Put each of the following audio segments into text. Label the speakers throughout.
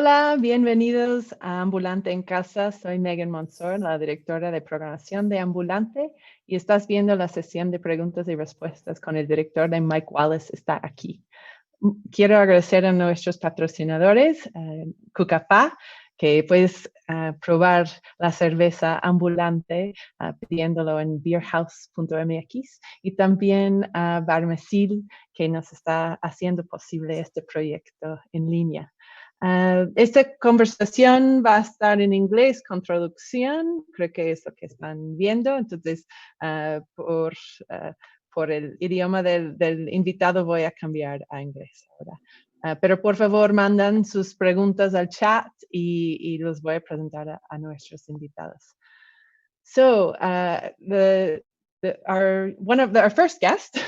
Speaker 1: Hola, bienvenidos a Ambulante en Casa. Soy Megan Monsor, la directora de programación de Ambulante, y estás viendo la sesión de preguntas y respuestas con el director de Mike Wallace, está aquí. Quiero agradecer a nuestros patrocinadores, Cucapá, que puedes probar la cerveza Ambulante pidiéndolo en beerhouse.mx, y también a Barmesil, que nos está haciendo posible este proyecto en línea. Esta conversación va a estar en inglés con traducción, creo que es lo que están viendo, entonces por el idioma del invitado voy a cambiar a inglés ahora. Pero por favor mandan sus preguntas al chat y los voy a presentar a nuestros invitados. So our first guest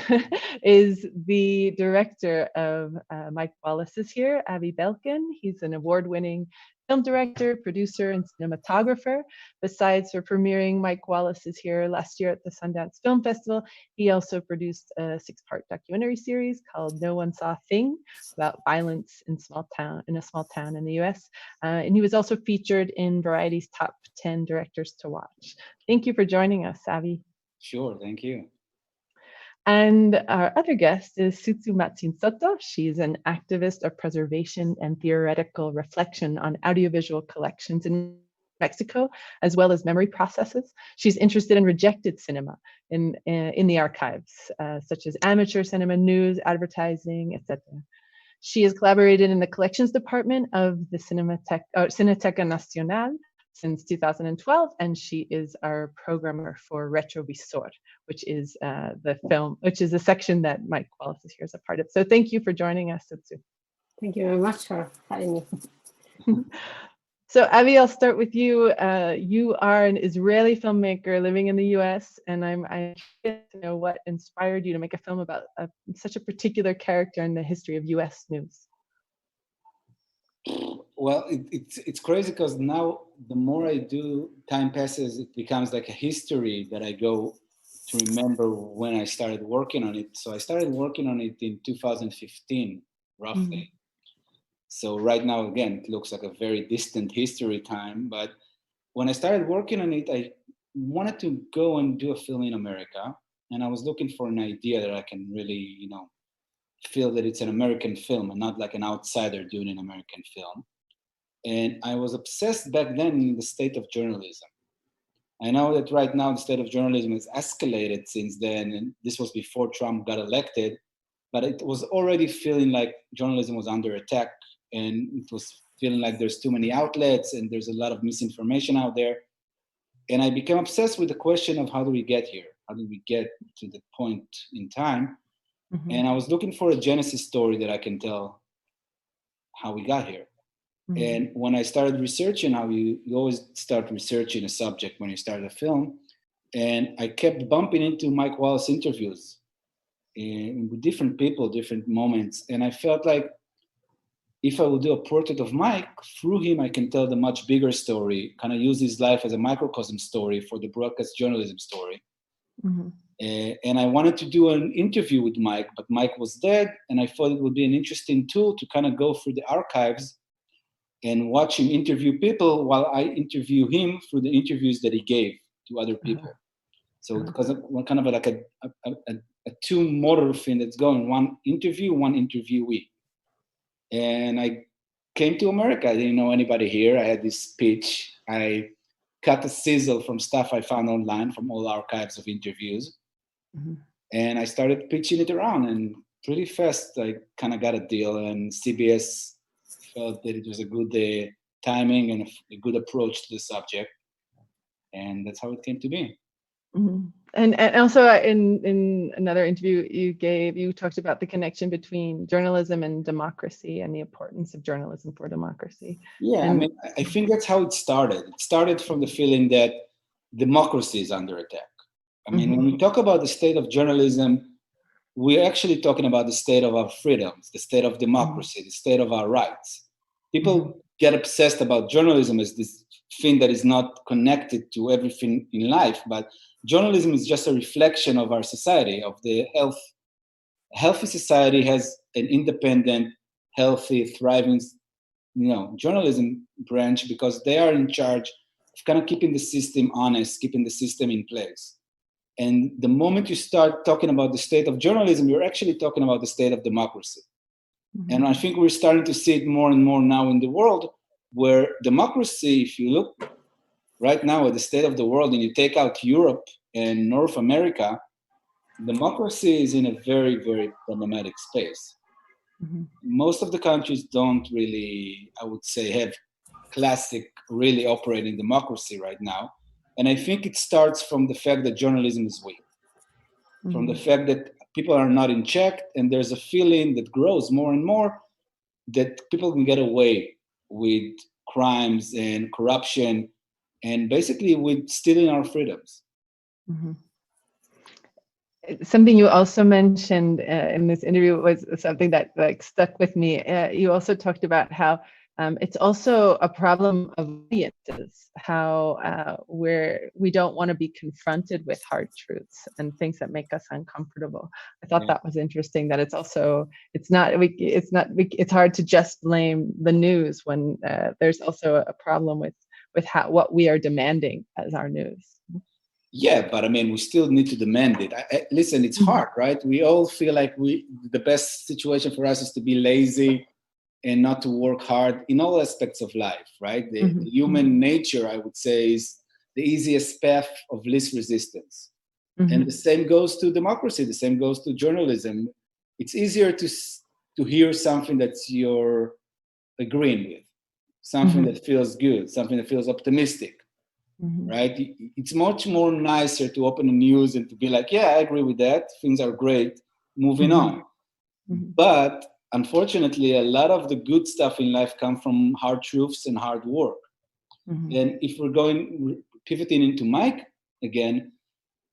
Speaker 1: is the director of Mike Wallace is here, Avi Belkin. He's an award-winning film director, producer, and cinematographer. Besides for premiering Mike Wallace is here last year at the Sundance Film Festival, he also produced a 6-part documentary series called No One Saw a Thing about violence in a small town in the US. And he was also featured in Variety's Top 10 Directors to Watch. Thank you for joining us, Avi.
Speaker 2: Sure, thank you.
Speaker 1: And our other guest is Tzutzumatzin Soto. She's an activist of preservation and theoretical reflection on audiovisual collections in Mexico, as well as memory processes. She's interested in rejected cinema in the archives, such as amateur cinema, news, advertising, etc. She has collaborated in the collections department of the Cineteca Nacional since 2012, and she is our programmer for Revisaremos, which is the section that Mike Wallace is here as a part of. So thank you for joining us, Tsutsu.
Speaker 3: Thank you very much for having me.
Speaker 1: So Avi, I'll start with you. You are an Israeli filmmaker living in the US, and I'm curious to know what inspired you to make a film about such a particular character in the history of US news.
Speaker 2: Well, it's crazy because now the more I do, time passes, it becomes like a history that I go to remember when I started working on it. So I started working on it in 2015, roughly. Mm-hmm. So right now, again, it looks like a very distant history time. But when I started working on it, I wanted to go and do a film in America. And I was looking for an idea that I can really, feel that it's an American film and not like an outsider doing an American film. And I was obsessed back then in the state of journalism. I know that right now the state of journalism has escalated since then, and this was before Trump got elected, but it was already feeling like journalism was under attack, and it was feeling like there's too many outlets and there's a lot of misinformation out there. And I became obsessed with the question of how do we get here? How do we get to the point in time? Mm-hmm. And I was looking for a genesis story that I can tell how we got here. Mm-hmm. And when I started researching, how you always start researching a subject when you start a film, and I kept bumping into Mike Wallace interviews with different people, different moments. And I felt like if I would do a portrait of Mike, through him, I can tell the much bigger story, kind of use his life as a microcosm story for the broadcast journalism story. Mm-hmm. And I wanted to do an interview with Mike, but Mike was dead. And I thought it would be an interesting tool to kind of go through the archives and watch him interview people while I interview him through the interviews that he gave to other people. So because of kind of like a two-motor thing that's going, one interview, one interviewee. And I came to America. I didn't know anybody here. I had this pitch. I cut a sizzle from stuff I found online from all archives of interviews. Mm-hmm. And I started pitching it around, and pretty fast I kind of got a deal, and CBS felt that it was a good timing and a good approach to the subject. And that's how it came to be.
Speaker 1: Mm-hmm. And also in another interview you talked about the connection between journalism and democracy and the importance of journalism for democracy.
Speaker 2: Yeah, I think that's how it started. It started from the feeling that democracy is under attack. Mm-hmm. When we talk about the state of journalism, we're actually talking about the state of our freedoms, the state of democracy, the state of our rights. People get obsessed about journalism as this thing that is not connected to everything in life, but journalism is just a reflection of our society, of the health. A healthy society has an independent, healthy, thriving journalism branch, because they are in charge of kind of keeping the system honest, keeping the system in place. And the moment you start talking about the state of journalism, you're actually talking about the state of democracy. Mm-hmm. And I think we're starting to see it more and more now in the world, where democracy, if you look right now at the state of the world and you take out Europe and North America, democracy is in a very, very problematic space. Mm-hmm. Most of the countries don't really, I would say, have classic, really operating democracy right now. And I think it starts from the fact that journalism is weak, mm-hmm. from the fact that people are not in check, and there's a feeling that grows more and more that people can get away with crimes and corruption and basically with stealing our freedoms.
Speaker 1: Mm-hmm. Something you also mentioned in this interview was something that stuck with me. You also talked about how it's also a problem of audiences, how we don't want to be confronted with hard truths and things that make us uncomfortable. I thought that was interesting. That it's hard to just blame the news when there's also a problem with what we are demanding as our news.
Speaker 2: Yeah, but I mean, we still need to demand it. Listen, it's hard, right? We all feel like the best situation for us is to be lazy and not to work hard in all aspects of life, right? The human nature, I would say, is the easiest path of least resistance. Mm-hmm. And the same goes to democracy. The same goes to journalism. It's easier to hear something that you're agreeing with, something that feels good, something that feels optimistic. Mm-hmm. Right? It's much more nicer to open the news and to be like, yeah, I agree with that. Things are great. Moving on. Mm-hmm. But unfortunately, a lot of the good stuff in life come from hard truths and hard work. Mm-hmm. And if we're pivoting into Mike again,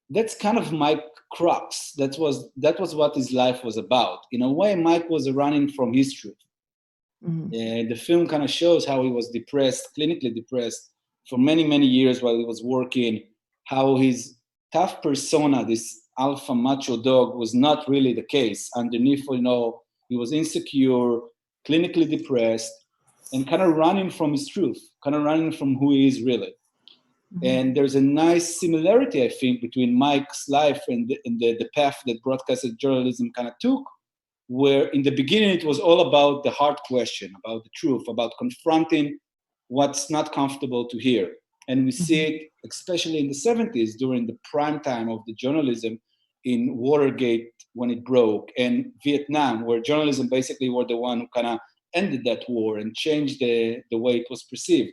Speaker 2: that's kind of Mike's crux. That was what his life was about. In a way, Mike was running from his truth. Mm-hmm. The film kind of shows how he was depressed, clinically depressed, for many, many years while he was working, how his tough persona, this alpha macho dog, was not really the case. Underneath, he was insecure, clinically depressed, and kind of running from his truth, kind of running from who he is really. Mm-hmm. And there's a nice similarity, I think, between Mike's life and the path that broadcasted journalism kind of took, where in the beginning it was all about the hard question, about the truth, about confronting what's not comfortable to hear. And we see it, especially in the 70s, during the prime time of the journalism, in Watergate when it broke, and Vietnam, where journalism basically were the one who kind of ended that war and changed the way it was perceived.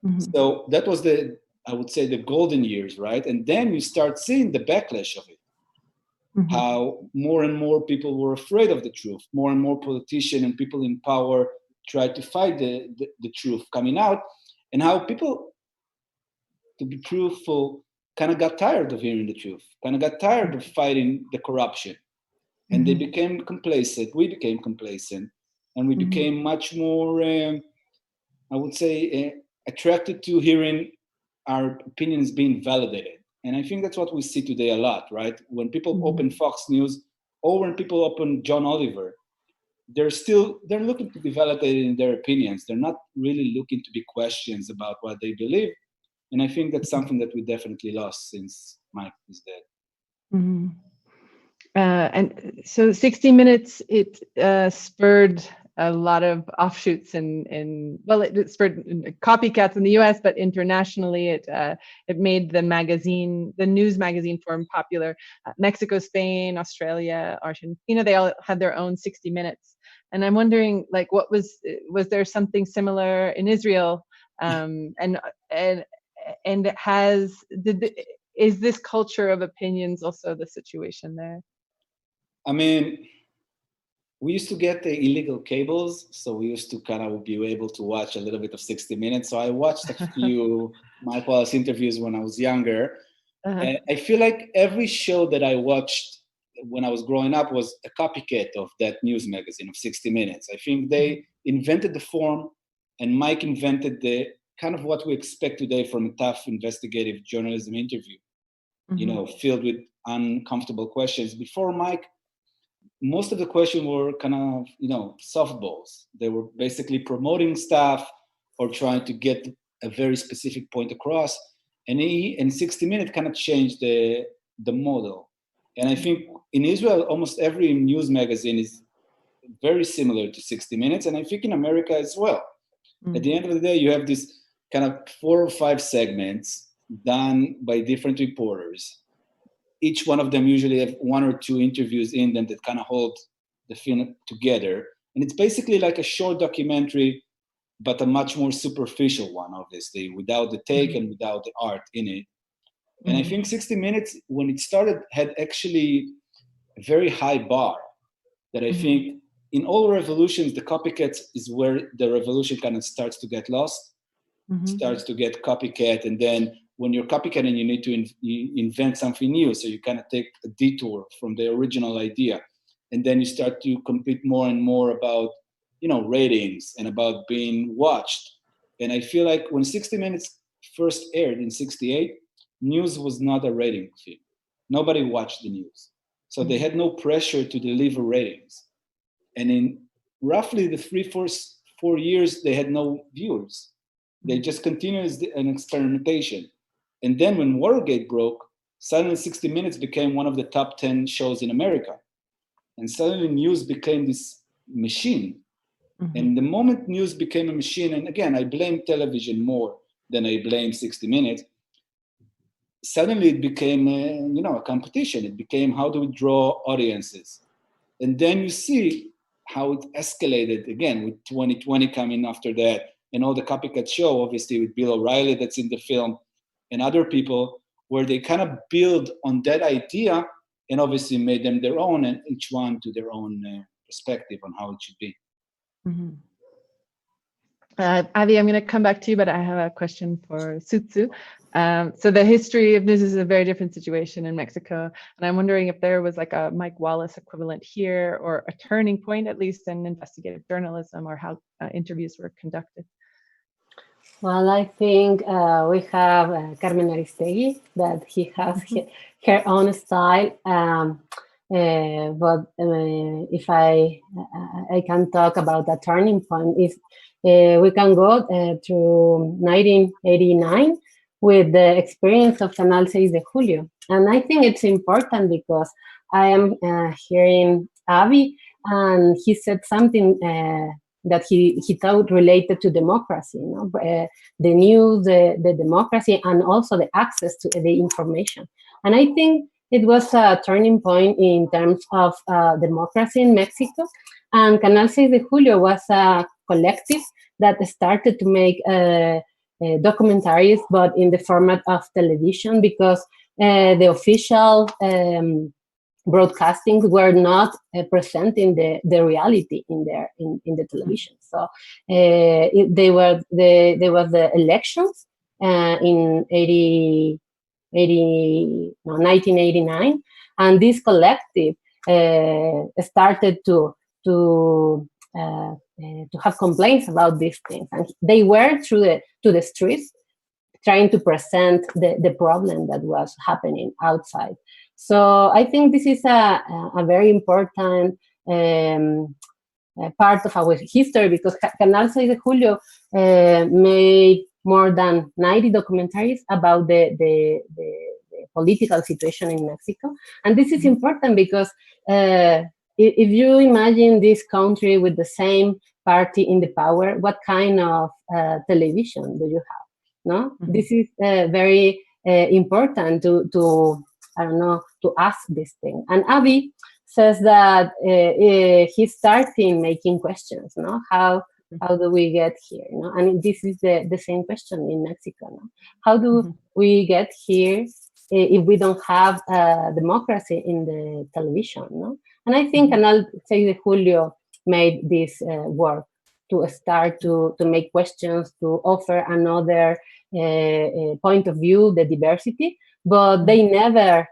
Speaker 2: Mm-hmm. So that was I would say, the golden years, right? And then you start seeing the backlash of it. Mm-hmm. How more and more people were afraid of the truth, more and more politicians and people in power tried to fight the truth coming out, and how people, to be truthful, kind of got tired of hearing the truth, kind of got tired of fighting the corruption. And they became complacent, we became complacent, and we became much more, I would say, attracted to hearing our opinions being validated. And I think that's what we see today a lot, right? When people open Fox News, or when people open John Oliver, they're looking to be validated in their opinions. They're not really looking to be questions about what they believe. And I think that's something that we definitely lost since Mike is dead.
Speaker 1: Mm-hmm. And so 60 Minutes, it spurred a lot of offshoots it spurred copycats in the US, but internationally it made the news magazine form popular. Mexico, Spain, Australia, Argentina, they all had their own 60 Minutes. And I'm wondering, was there something similar in Israel? Is this culture of opinions also the situation there?
Speaker 2: I mean, we used to get the illegal cables, so we used to kind of be able to watch a little bit of 60 Minutes. So I watched a few Mike Wallace interviews when I was younger. And I feel like every show that I watched when I was growing up was a copycat of that news magazine of 60 Minutes. I think they invented the form, and Mike invented the kind of what we expect today from a tough investigative journalism interview, filled with uncomfortable questions. Before Mike, most of the questions were kind of, softballs. They were basically promoting stuff or trying to get a very specific point across. And he, in 60 Minutes, kind of changed the model. And I think in Israel, almost every news magazine is very similar to 60 Minutes. And I think in America as well. Mm-hmm. At the end of the day, you have this kind of 4 or 5 segments done by different reporters. Each one of them usually have 1 or 2 interviews in them that kind of hold the film together. And it's basically like a short documentary, but a much more superficial one, obviously, without the take and without the art in it. And I think 60 Minutes, when it started, had actually a very high bar that I think in all revolutions, the copycats is where the revolution kind of starts to get lost, starts to get copycat. And then when you're copycatting, you need to invent something new. So you kind of take a detour from the original idea. And then you start to compete more and more about, ratings and about being watched. And I feel like when 60 Minutes first aired in 68, news was not a rating film. Nobody watched the news. So they had no pressure to deliver ratings. And in roughly the 4 years, they had no viewers. They just continued as an experimentation. And then when Watergate broke, suddenly 60 Minutes became one of the top 10 shows in America. And suddenly news became this machine. And the moment news became a machine, and again, I blame television more than I blame 60 Minutes, suddenly it became a competition. It became, how do we draw audiences? And then you see how it escalated again with 2020 coming after that, and all the copycat show, obviously with Bill O'Reilly that's in the film, and other people, where they kind of build on that idea and obviously made them their own, and each one to their own perspective on how it should be.
Speaker 1: Avi, I'm going to come back to you, but I have a question for Tzutzu. So the history of news is a very different situation in Mexico. And I'm wondering if there was like a Mike Wallace equivalent here, or a turning point, at least in investigative journalism, or how interviews were conducted.
Speaker 3: Well, I think we have Carmen Aristegui, that he has her own style. But if I can talk about a turning point, is we can go to 1989 with the experience of Canal 6 de Julio. And I think it's important because I am hearing Avi, and he said something that he thought related to democracy, the news, the democracy, and also the access to the information. And I think it was a turning point in terms of democracy in Mexico. And Canal 6 de Julio was a collective that started to make documentaries, but in the format of television, because the official broadcastings were not presenting the reality in the television. So there was the elections in 1989, and this collective started to have complaints about these things, and they were to the streets trying to present the problem that was happening outside. So I think this is a very important part of our history, because Canal 6 de Julio made more than 90 documentaries about the political situation in Mexico. And this is important because if you imagine this country with the same party in the power, what kind of television do you have? No, this is very important to ask this thing. And Avi says that he's starting making questions. How do we get here? And this is the same question in Mexico. How do we get here if we don't have democracy in the television? And I think Canal 6 de Julio made this work to start to make questions, to offer another point of view, the diversity, but they never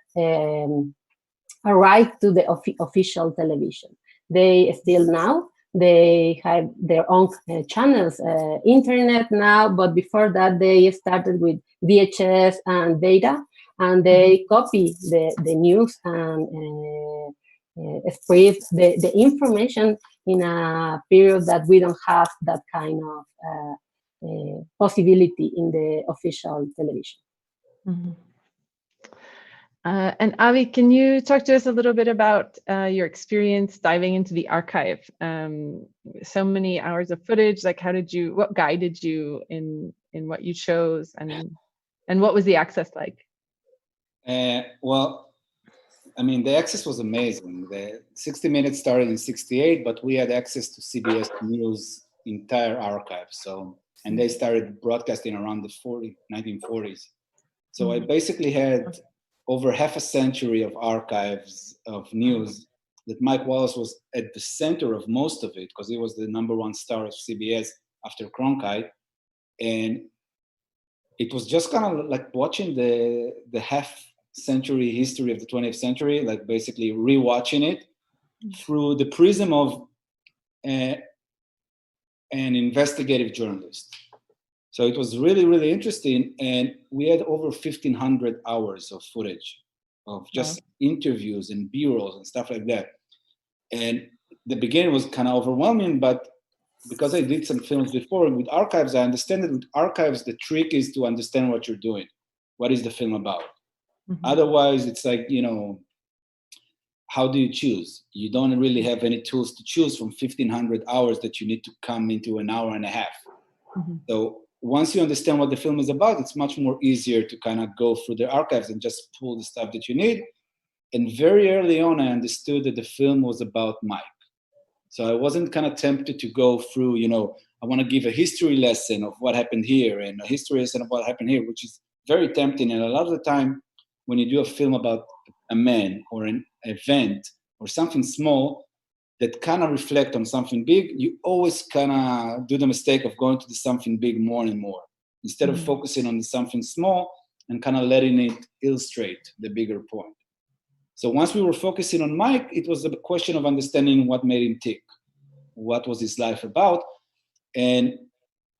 Speaker 3: arrived to the official television. They still now, they have their own channels, internet now, but before that they started with VHS and data, and they copy the news and spread the information in a period that we don't have that kind of possibility in the official television.
Speaker 1: Mm-hmm. And Avi, can you talk to us a little bit about your experience diving into the archive? So many hours of footage, like what guided you in what you chose, and what was the access like?
Speaker 2: Well, I mean, the access was amazing. The 60 Minutes started in 68, but we had access to CBS News entire archive. So, and they started broadcasting around the 1940s. So I basically had over half a century of archives of news that Mike Wallace was at the center of most of it, because he was the #1 star of CBS after Cronkite. And it was just kind of like watching the half century history of the 20th century, like basically rewatching it through the prism of an investigative journalist. So it was really, really interesting. And we had over 1,500 hours of footage of just interviews and B-rolls and stuff like that. And the beginning was kind of overwhelming, but because I did some films before with archives, I understand that with archives, the trick is to understand what you're doing. What is the film about? Mm-hmm. Otherwise, it's like, how do you choose? You don't really have any tools to choose from 1,500 hours that you need to come into an hour and a half. Mm-hmm. So once you understand what the film is about, it's much more easier to kind of go through the archives and just pull the stuff that you need. And very early on, I understood that the film was about Mike. So I wasn't kind of tempted to go through, I want to give a history lesson of what happened here and a history lesson of what happened here, which is very tempting. And a lot of the time, when you do a film about a man or an event or something small that kind of reflect on something big, you always kind of do the mistake of going to the something big more and more, instead of focusing on the something small and kind of letting it illustrate the bigger point. So once we were focusing on Mike, it was a question of understanding what made him tick. What was his life about? And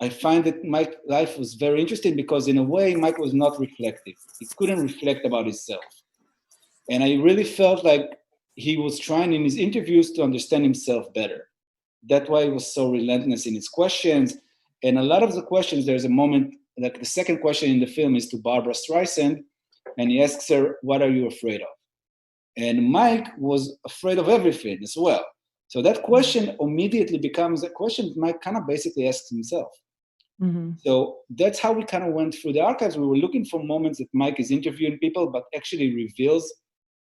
Speaker 2: I find that Mike's life was very interesting because in a way, Mike was not reflective. He couldn't reflect about himself. And I really felt like he was trying in his interviews to understand himself better. That's why he was so relentless in his questions. And a lot of the questions, there's a moment, like the second question in the film is to Barbara Streisand, and he asks her, what are you afraid of? And Mike was afraid of everything as well. So that question immediately becomes a question Mike kind of basically asks himself. Mm-hmm. So that's how we kind of went through the archives. We were looking for moments that Mike is interviewing people, but actually reveals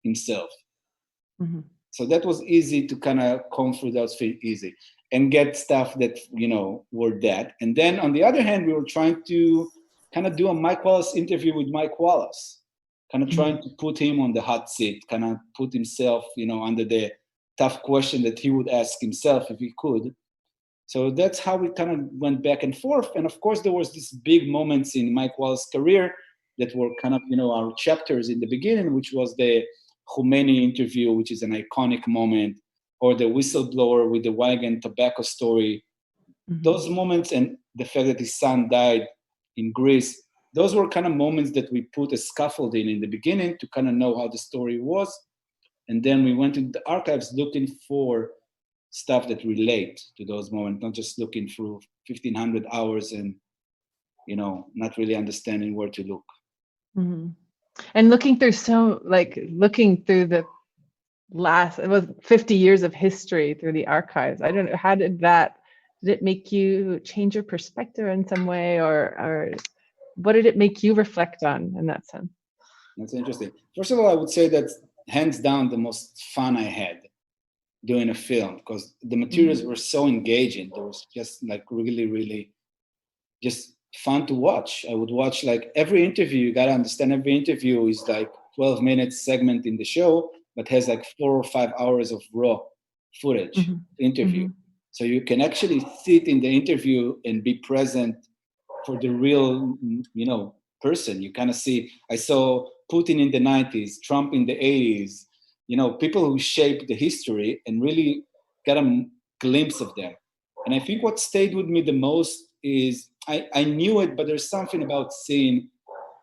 Speaker 2: himself. Mm-hmm. So that was easy to kind of comb through those things easy and get stuff that, were that. And then on the other hand, we were trying to kind of do a Mike Wallace interview with Mike Wallace. Kind of trying to put him on the hot seat, kind of put himself, under the tough question that he would ask himself if he could. So that's how we kind of went back and forth. And of course, there was these big moments in Mike Wallace's career that were kind of, our chapters in the beginning, which was the Khomeini interview, which is an iconic moment, or the whistleblower with the wagon tobacco story. Mm-hmm. Those moments and the fact that his son died in Greece, those were kind of moments that we put a scaffolding in the beginning to kind of know how the story was. And then we went into the archives looking for stuff that relate to those moments, not just looking through 1,500 hours and, not really understanding where to look.
Speaker 1: Mm-hmm. And looking through the last, it was 50 years of history through the archives. I don't know, how did it make you change your perspective in some way, or what did it make you reflect on in that sense?
Speaker 2: That's interesting. First of all, I would say that hands down the most fun I had doing a film, because the materials were so engaging. It was just like really, really just fun to watch. I would watch like every interview. You got to understand every interview is like 12 minutes segment in the show, but has like 4 or 5 hours of raw footage interview. Mm-hmm. So you can actually sit in the interview and be present for the real, person. You kind of see, I saw Putin in the 90s, Trump in the 80s, people who shaped the history and really got a glimpse of them. And I think what stayed with me the most is, I knew it, but there's something about seeing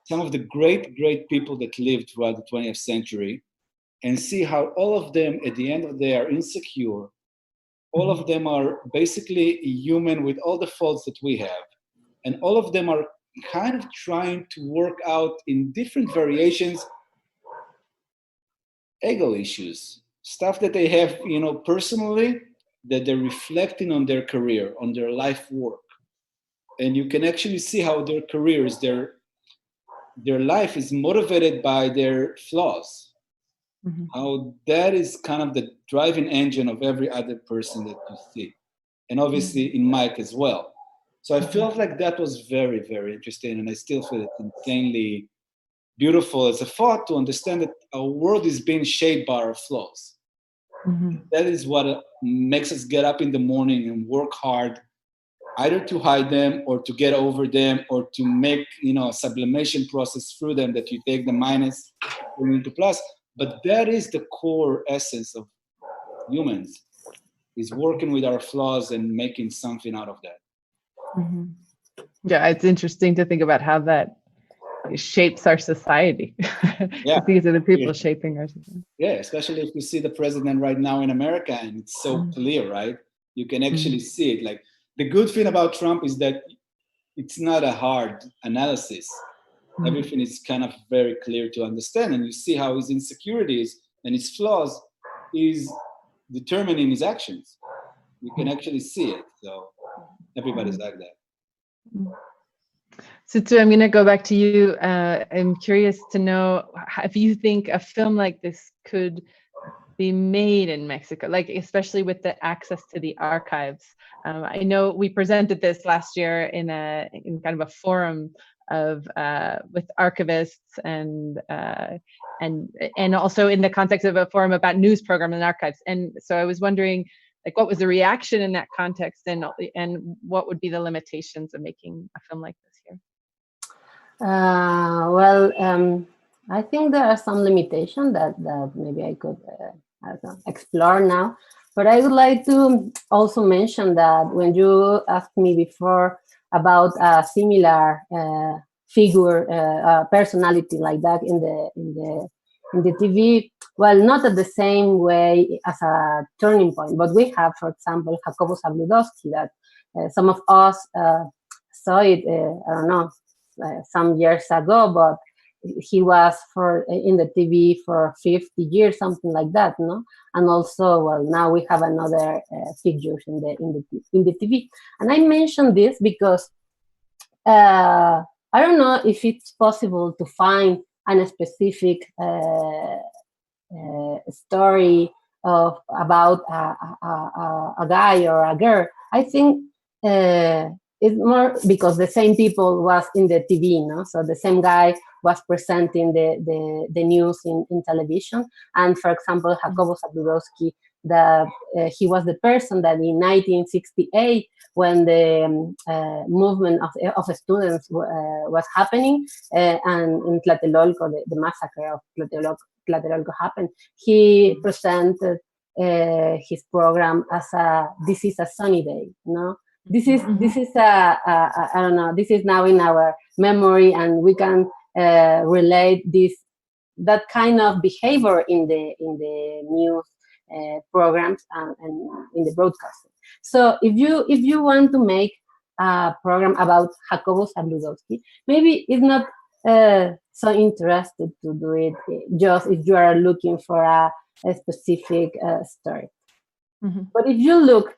Speaker 2: some of the great, great people that lived throughout the 20th century and see how all of them, at the end of the day, are insecure. All of them are basically human with all the faults that we have. And all of them are kind of trying to work out in different variations ego issues, stuff that they have, personally, that they're reflecting on their career, on their life work. And you can actually see how their careers, their life is motivated by their flaws. How that is kind of the driving engine of every other person that you see. And obviously in Mike as well. So I felt like that was very, very interesting. And I still feel it insanely beautiful as a thought to understand that our world is being shaped by our flaws. That is what makes us get up in the morning and work hard, either to hide them or to get over them or to make, a sublimation process through them that you take the minus into plus. But that is the core essence of humans, is working with our flaws and making something out of that.
Speaker 1: Yeah, it's interesting to think about how that shapes our society.
Speaker 2: Yeah.
Speaker 1: These are the people shaping our society.
Speaker 2: Yeah, especially if you see the president right now in America, and it's so clear, right? You can actually see it. Like, the good thing about Trump is that it's not a hard analysis. Everything is kind of very clear to understand, and you see how his insecurities and his flaws is determining his actions. You can actually see it. So everybody's like that.
Speaker 1: So I'm going to go back to you. I'm curious to know if you think a film like this could be made in Mexico, like especially with the access to the archives. I know we presented this last year in kind of a forum of with archivists and also in the context of a forum about news programs and archives. And so I was wondering, like, what was the reaction in that context, and what would be the limitations of making a film like this here?
Speaker 3: I think there are some limitations that maybe I could explore now. But I would like to also mention that when you asked me before about a similar figure, personality like that in the TV, well, not at the same way as a turning point, but we have, for example, Jacobo Zabludowski, that some of us saw it, I don't know, some years ago, but he was in the TV for 50 years, something like that, no? And also, well, now we have another figure in the TV. And I mentioned this because I don't know if it's possible to find a specific story about a guy or a girl. I think it's more because the same people was in the TV, no? So the same guy was presenting the news in television. And for example, Jacobo Zabludowski, that he was the person that in 1968, when the movement of students was happening, and in Tlatelolco, the massacre of Tlatelolco happened, he presented his program as "This is a sunny day," no? This is I don't know. This is now in our memory, and we can relate that kind of behavior in the news programs and in the broadcasting. So if you want to make a program about Jacobo Zabludowski, maybe it's not so interested to do it just if you are looking for a specific story. But if you look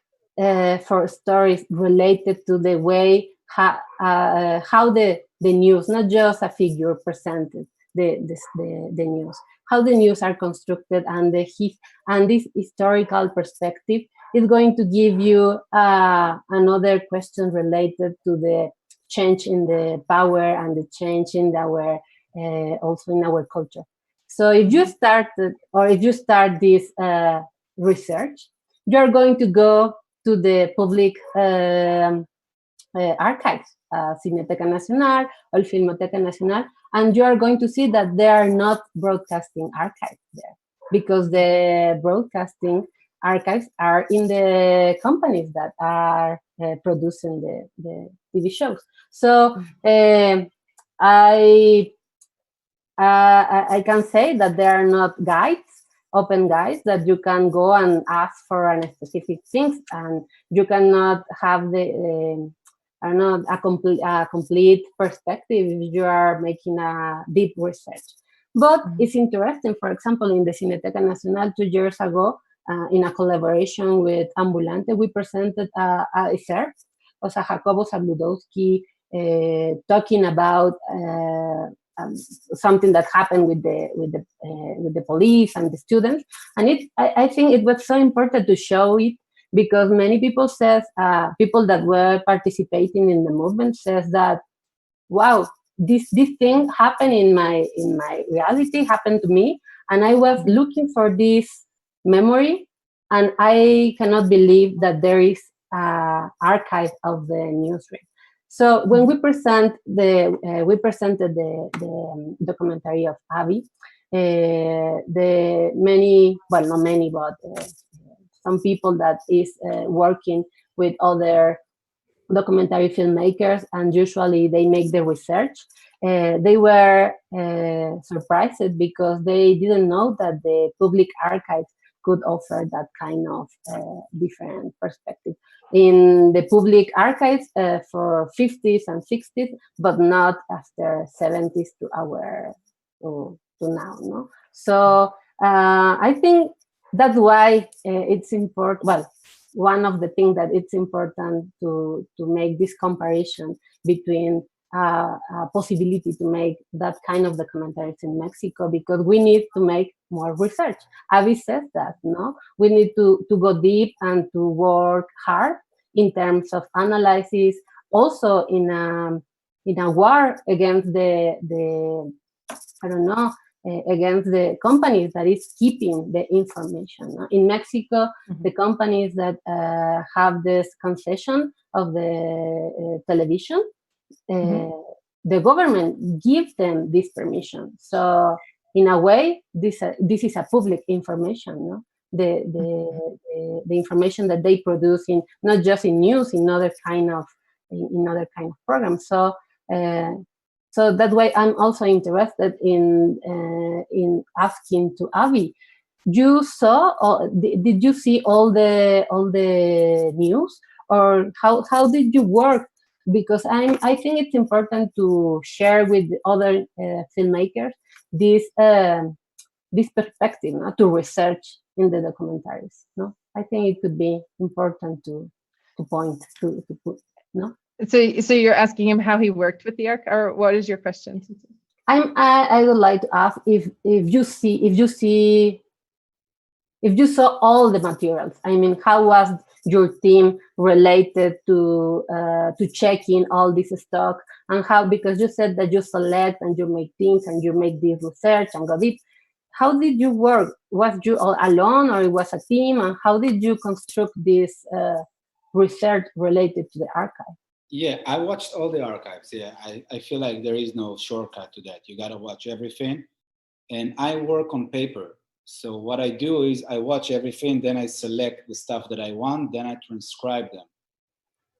Speaker 3: for stories related to the way how the news, not just a figure presented the news, how the news are constructed, and this historical perspective is going to give you another question related to the change in the power and the change in our also in our culture. So if you start this research, you're going to go to the public archives, Cineteca Nacional or Filmoteca Nacional, and you are going to see that there are not broadcasting archives there, because the broadcasting archives are in the companies that are producing the TV shows. So I can say that there are not guides open guides that you can go and ask for a specific things, and you cannot have the I don't know, a complete perspective if you are making a deep research. But it's interesting, for example, in the Cineteca Nacional 2 years ago, in a collaboration with Ambulante, we presented a excerpt of Jacobo Zabludowski talking about something that happened with the police and the students. And I think it was so important to show it, because many people says, people that were participating in the movement says that, wow, this thing happened in my reality, happened to me, and I was looking for this memory, and I cannot believe that there is an archive of the newsroom. So when we presented the documentary of Avi, the many, well, not many, but some people that is working with other documentary filmmakers, and usually they make the research. They were surprised because they didn't know that the public archives could offer that kind of different perspective. In the public archives for 50s and 60s, but not after 70s to now. No? So I think that's why it's important. Well, one of the things that it's important to make this comparison between possibility to make that kind of documentaries in Mexico, because we need to make more research. Avi says that, no? We need to go deep and to work hard in terms of analysis, also in a war against the I don't know, against the companies that is keeping the information. No? In Mexico, the companies that have this concession of the television, the government gives them this permission. So in a way, this is a public information. No? The information that they produce in, not just in news, in other kind of programs. So so that way, I'm also interested in asking to Avi. You saw? Did you see all the news, or how did you work? Because I think it's important to share with other filmmakers this perspective, no? To research in the documentaries. No, I think it could be important to point to put. No.
Speaker 1: So you're asking him how he worked with the archive, or what is your question?
Speaker 3: I would like to ask if you saw all the materials. I mean, how was your team related to checking all this stock, and how, because you said that you select and you make things and you make this research and go deep. How did you work? Was you all alone, or it was a team? And how did you construct this research related to the archive?
Speaker 2: Yeah, I watched all the archives. Yeah, I feel like there is no shortcut to that. You got to watch everything. And I work on paper. So what I do is I watch everything, then I select the stuff that I want, then I transcribe them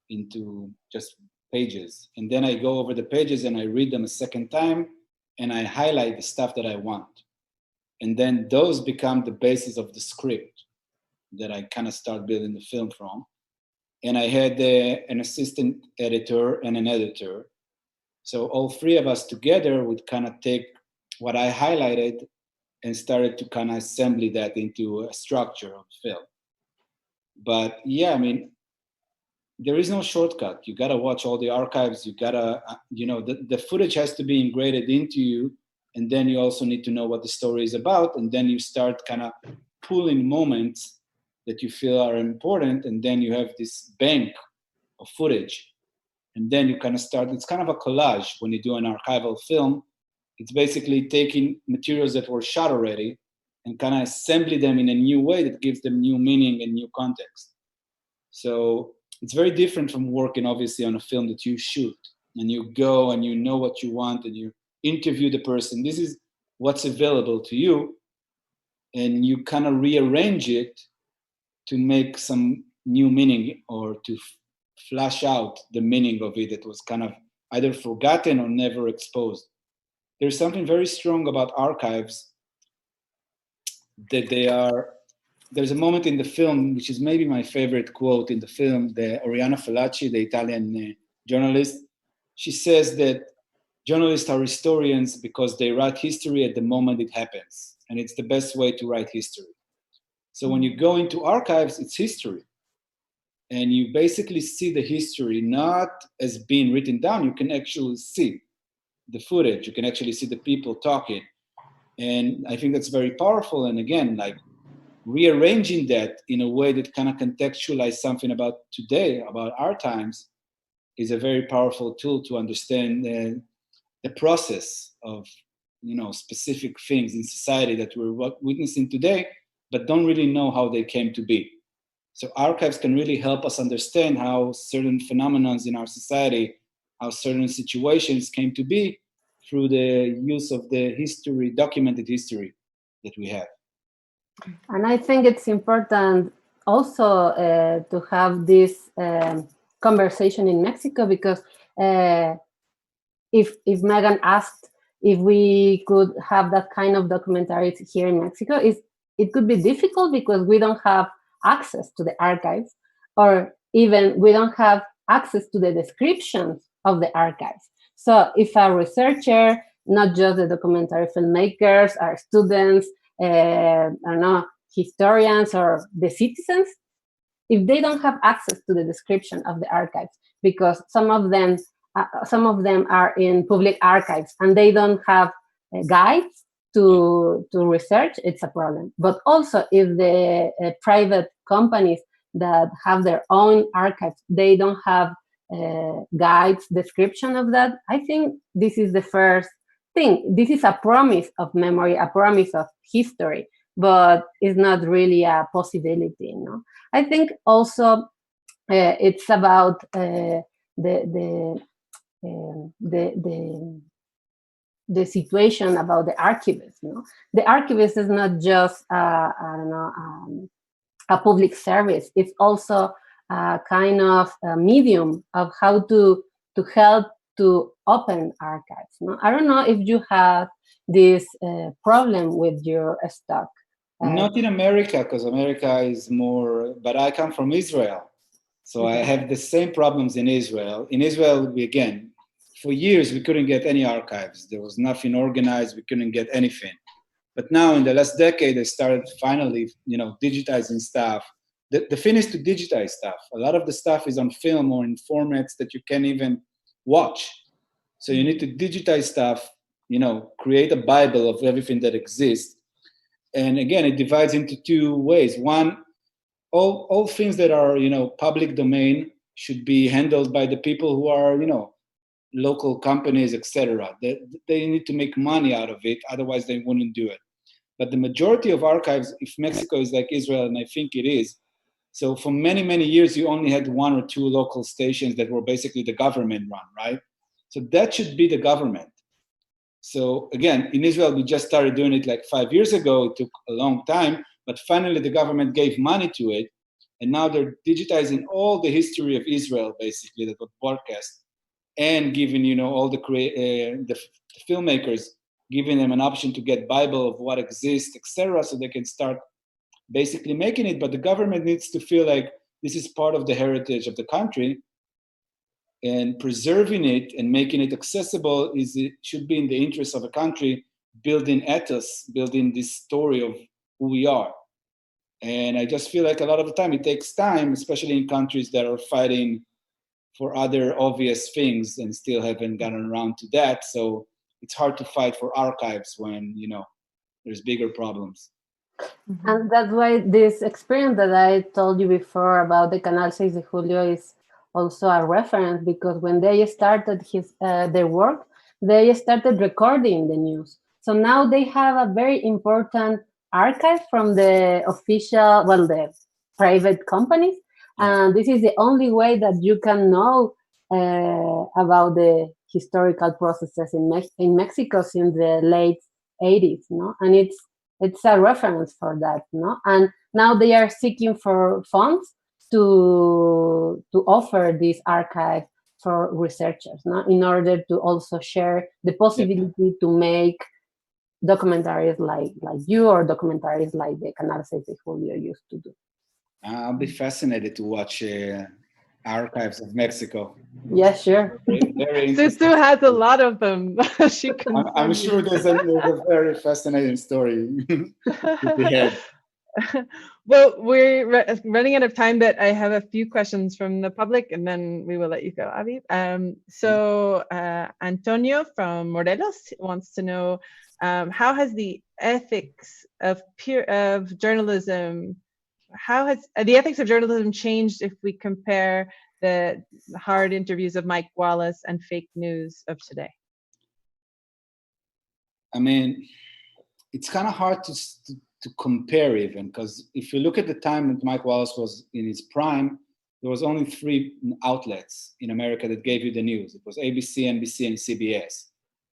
Speaker 2: into just pages. And then I go over the pages and I read them a second time, and I highlight the stuff that I want. And then those become the basis of the script that I kind of start building the film from. And I had an assistant editor and an editor. So all three of us together would kind of take what I highlighted and started to kind of assemble that into a structure of film. But yeah, I mean, there is no shortcut. You got to watch all the archives. You got to, the footage has to be ingrained into you. And then you also need to know what the story is about. And then you start kind of pulling moments that you feel are important, and then you have this bank of footage. And then you kind of start, it's kind of a collage when you do an archival film. It's basically taking materials that were shot already and kind of assembling them in a new way that gives them new meaning and new context. So it's very different from working obviously on a film that you shoot and you go and you know what you want and you interview the person. This is what's available to you, and you kind of rearrange it to make some new meaning, or to flash out the meaning of it that was kind of either forgotten or never exposed. There's something very strong about archives that they are. There's a moment in the film, which is maybe my favorite quote in the film, the Oriana Fallaci, the Italian journalist, she says that journalists are historians because they write history at the moment it happens. And it's the best way to write history. So when you go into archives, it's history. And you basically see the history not as being written down. You can actually see the footage. You can actually see the people talking. And I think that's very powerful. And again, like rearranging that in a way that kind of contextualize something about today, about our times, is a very powerful tool to understand the process of, specific things in society that we're witnessing today, but don't really know how they came to be. So archives can really help us understand how certain phenomena in our society, how certain situations came to be through the use of the history, documented history that we have.
Speaker 3: And I think it's important also to have this conversation in Mexico, because if Megan asked if we could have that kind of documentaries here in Mexico, it could be difficult because we don't have access to the archives, or even we don't have access to the descriptions of the archives. So if a researcher, not just the documentary filmmakers, our students, I don't know, historians or the citizens, if they don't have access to the description of the archives, because some of them are in public archives and they don't have guides to research, it's a problem. But also if the private companies that have their own archives, they don't have guides, description of that, I think this is the first thing. This is a promise of memory, a promise of history, but it's not really a possibility. I think also it's about the situation about the archivist. The archivist is not just a public service. It's also a kind of a medium of how to help to open archives. I don't know if you have this problem with your stock.
Speaker 2: Not in America, because America is more, but I come from Israel. So I have the same problems in Israel. In Israel, for years, we couldn't get any archives. There was nothing organized. We couldn't get anything. But now in the last decade, they started finally, digitizing stuff. The thing is to digitize stuff. A lot of the stuff is on film or in formats that you can't even watch. So you need to digitize stuff, create a Bible of everything that exists. And again, it divides into two ways. One, all things that are, public domain should be handled by the people who are, local companies, etc. They need to make money out of it, otherwise they wouldn't do it. But the majority of archives, if Mexico is like Israel, and I think it is, so for many, many years, you only had one or two local stations that were basically the government run, right? So that should be the government. So again, in Israel, we just started doing it like 5 years ago. It took a long time, but finally the government gave money to it. And now they're digitizing all the history of Israel, basically, that was broadcast, and giving, all the filmmakers, giving them an option to get Bible of what exists, etc., so they can start basically making it. But the government needs to feel like this is part of the heritage of the country, and preserving it and making it accessible it should be in the interest of a country, building ethos, building this story of who we are. And I just feel like a lot of the time it takes time, especially in countries that are fighting for other obvious things and still haven't gotten around to that. So it's hard to fight for archives when, there's bigger problems.
Speaker 3: And that's why this experience that I told you before about the Canal 6 de Julio is also a reference, because when they started their work, they started recording the news. So now they have a very important archive from the official, the private companies. And this is the only way that you can know about the historical processes in Mexico since the late 80s, and it's a reference for that, and now they are seeking for funds to offer this archive for researchers, in order to also share the possibility to make documentaries like you, or documentaries like the Canal 6 de Julio used to do?
Speaker 2: I'll be fascinated to watch Archives of Mexico.
Speaker 3: Yeah, sure.
Speaker 2: Very
Speaker 1: Tzutzu has a lot of them. She can
Speaker 2: I'm sure there's a very fascinating story to be had.
Speaker 1: Well, we're running out of time, but I have a few questions from the public, and then we will let you go, Avi. So Antonio from Morelos wants to know, how has the ethics of journalism, how has the ethics of journalism changed if we compare the hard interviews of Mike Wallace and fake news of today?
Speaker 2: I mean, it's kind of hard to compare even, because if you look at the time that Mike Wallace was in his prime, there was only 3 outlets in America that gave you the news. It was ABC, NBC, and CBS.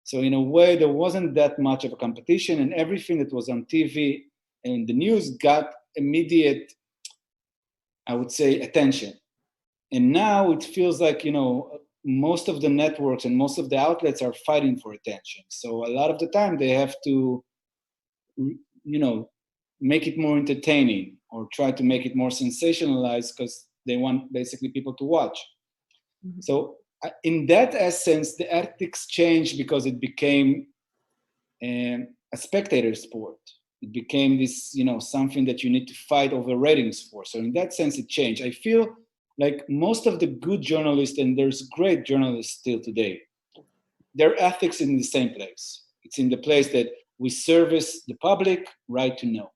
Speaker 2: So in a way, there wasn't that much of a competition, and everything that was on TV and the news got immediate, I would say, attention. And now it feels like, most of the networks and most of the outlets are fighting for attention. So a lot of the time they have to, make it more entertaining or try to make it more sensationalized because they want basically people to watch. Mm-hmm. So in that essence, the ethics changed because it became a spectator sport. It became this, something that you need to fight over ratings for. So in that sense, it changed. I feel like most of the good journalists, and there's great journalists still today, their ethics is in the same place. It's in the place that we service the public right to know.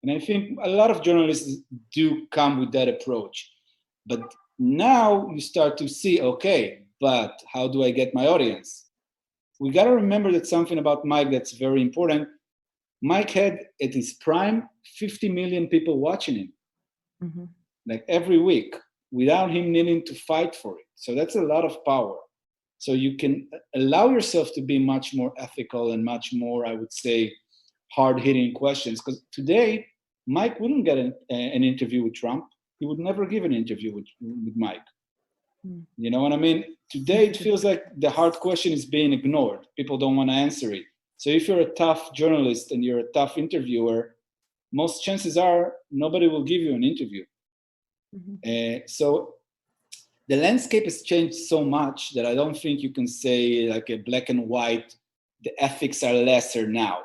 Speaker 2: And I think a lot of journalists do come with that approach. But now you start to see, okay, but how do I get my audience? We got to remember that something about Mike that's very important. Mike had at his prime 50 million people watching him, mm-hmm. like every week, without him needing to fight for it. So that's a lot of power. So you can allow yourself to be much more ethical and much more, I would say, hard-hitting questions. Because today, Mike wouldn't get an interview with Trump. He would never give an interview with Mike. Mm. You know what I mean? Today, it feels like the hard question is being ignored. People don't want to answer it. So if you're a tough journalist and you're a tough interviewer, most chances are nobody will give you an interview. Mm-hmm. So the landscape has changed so much that I don't think you can say like a black and white, the ethics are lesser now.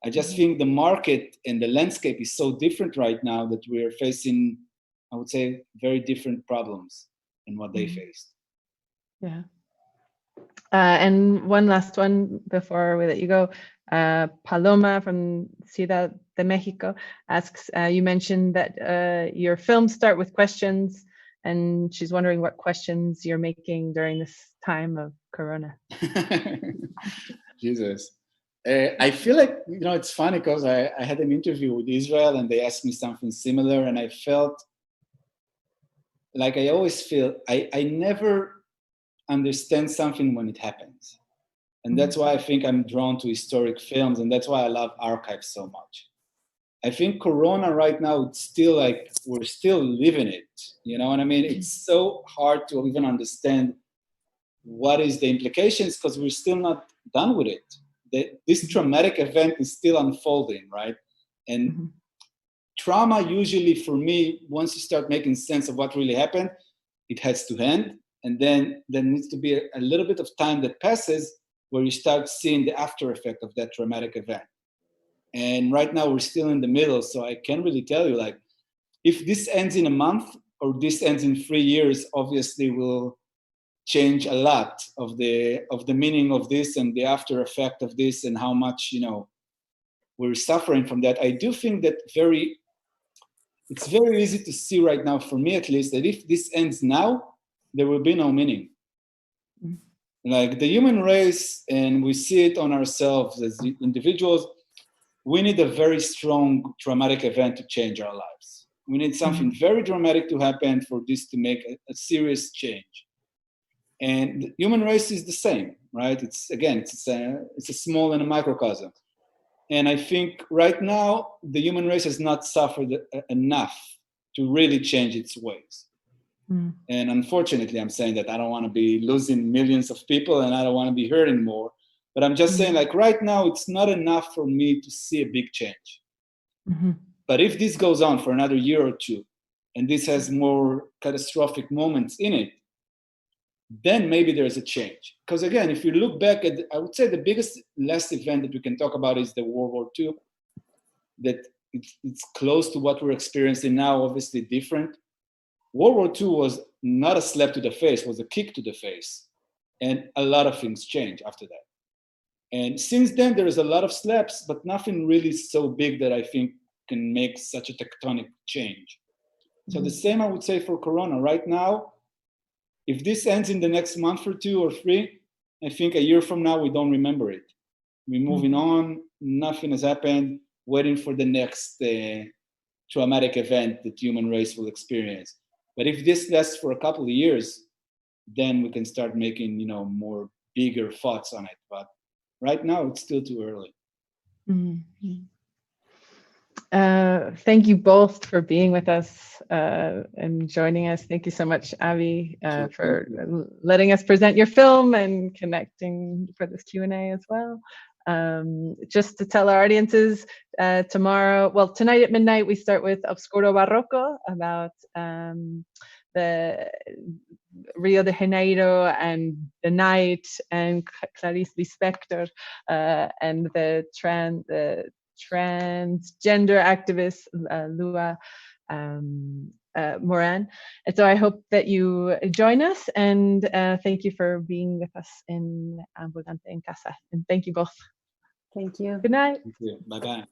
Speaker 2: I just think the market and the landscape is so different right now that we're facing, I would say, very different problems than what they faced.
Speaker 1: Yeah. And one last one before we let you go. Paloma from Ciudad de Mexico asks, you mentioned that your films start with questions, and she's wondering what questions you're making during this time of Corona.
Speaker 2: Jesus. I feel like, it's funny because I had an interview with Israel and they asked me something similar, and I felt like I always feel I never understand something when it happens. And that's why I think I'm drawn to historic films, and that's why I love archives so much. I think Corona right now, it's still like, we're still living it. You know what I mean? It's so hard to even understand what is the implications because we're still not done with it. This traumatic event is still unfolding, right? And trauma usually for me, once you start making sense of what really happened, it has to end. And then there needs to be a little bit of time that passes where you start seeing the after effect of that traumatic event. And right now we're still in the middle. So I can't really tell you, like, if this ends in a month or this ends in 3 years, obviously will change a lot of the meaning of this and the after effect of this and how much, we're suffering from that. I do think that it's very easy to see right now, for me at least, that if this ends now, there will be no meaning. Like the human race, and we see it on ourselves as individuals, we need a very strong traumatic event to change our lives. We need something very dramatic to happen for this to make a serious change. And the human race is the same, right? It's a small and a microcosm. And I think right now, the human race has not suffered enough to really change its ways. And unfortunately, I'm saying that I don't want to be losing millions of people and I don't want to be hurting more. But I'm just saying, like right now, it's not enough for me to see a big change. But if this goes on for another year or two, and this has more catastrophic moments in it, then maybe there's a change. Because again, if you look back at, I would say the biggest last event that we can talk about is the World War II, that it's close to what we're experiencing now, obviously different. World War II was not a slap to the face, was a kick to the face. And a lot of things changed after that. And since then, there is a lot of slaps, but nothing really so big that I think can make such a tectonic change. So the same I would say for Corona. Right now, if this ends in the next month or 2 or 3, I think a year from now, we don't remember it. We're moving on, nothing has happened, waiting for the next traumatic event that human race will experience. But if this lasts for a couple of years, then we can start making, you know, more bigger thoughts on it. But right now, it's still too early.
Speaker 1: Thank you both for being with us and joining us. Thank you so much, Avi, for letting us present your film and connecting for this Q&A as well. Just to tell our audiences, tonight at midnight, we start with Obscuro Barroco about the Rio de Janeiro and the night, and Clarice Lispector and the transgender activist Lua Moran. And so I hope that you join us, and thank you for being with us in Ambulante en Casa. And thank you both.
Speaker 3: Thank you.
Speaker 1: Good night.
Speaker 2: Thank you. Bye-bye.